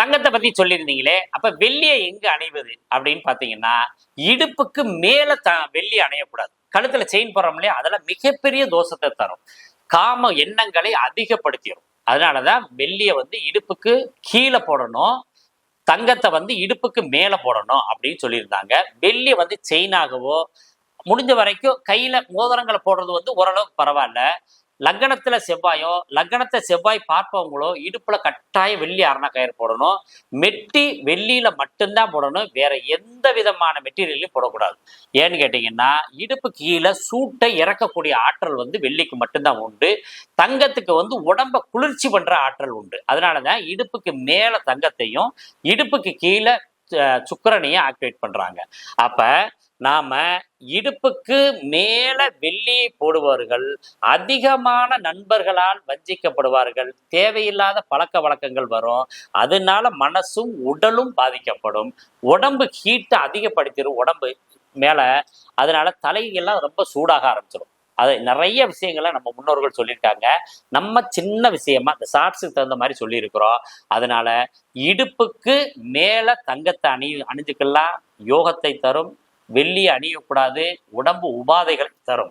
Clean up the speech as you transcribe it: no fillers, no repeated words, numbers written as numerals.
தங்கத்தை பத்தி சொல்லியிருந்தீங்களே, அப்ப வெள்ளிய எங்க அணிவது அப்படின்னு பாத்தீங்கன்னா, இடுப்புக்கு மேல வெள்ளி அணியக்கூடாது. கழுத்துல செயின் போடுறோம் இல்லையா, அதெல்லாம் மிகப்பெரிய தோஷத்தை தரும். காம எண்ணங்களை அதிகப்படுத்திடும். அதனாலதான் வெள்ளிய இடுப்புக்கு கீழே போடணும், தங்கத்தை இடுப்புக்கு மேல போடணும் அப்படின்னு சொல்லியிருந்தாங்க. வெள்ளி செயினாகவோ, முடிஞ்ச வரைக்கும் கையில மோதிரங்களை போடுறது ஓரளவுக்கு பரவாயில்ல. லக்னத்துல செவ்வாயோ, லக்னத்தை செவ்வாய் பார்ப்பவங்களோ இடுப்புல கட்டாயம் வெள்ளி அரண கயிறு போடணும். மெட்டி வெள்ளியில மட்டும்தான் போடணும், வேற எந்த விதமான மெட்டீரியலையும் போடக்கூடாது. ஏன்னு கேட்டீங்கன்னா, இடுப்பு கீழே சூட்டை இறக்கக்கூடிய ஆற்றல் வெள்ளிக்கு மட்டும்தான் உண்டு. தங்கத்துக்கு உடம்ப குளிர்ச்சி பண்ற ஆற்றல் உண்டு. அதனாலதான் இடுப்புக்கு மேல தங்கத்தையும், இடுப்புக்கு கீழே சுக்கிரனையும் ஆக்டிவேட் பண்றாங்க. அப்ப நாம இடுப்புக்கு மேல வெள்ளியை போடுபவர்கள் அதிகமான நண்பர்களால் வஞ்சிக்கப்படுவார்கள். தேவையில்லாத பழக்க வழக்கங்கள் வரும். அதனால மனசும் உடலும் பாதிக்கப்படும். உடம்பு ஹீட்டை அதிகப்படுத்திடும் உடம்பு மேல. அதனால தலையெல்லாம் ரொம்ப சூடாக ஆரம்பிச்சிடும். அது நிறைய விஷயங்களை நம்ம முன்னோர்கள் சொல்லியிருக்காங்க. நம்ம சின்ன விஷயமா இந்த ஷார்ட்ஸுக்கு தகுந்த மாதிரி சொல்லியிருக்கிறோம். அதனால இடுப்புக்கு மேல தங்கத்தை அணிஞ்சுக்கலாம், யோகத்தை தரும். வெள்ளி அணியக்கூடாது, உடம்பு உபாதைகளை தரும்.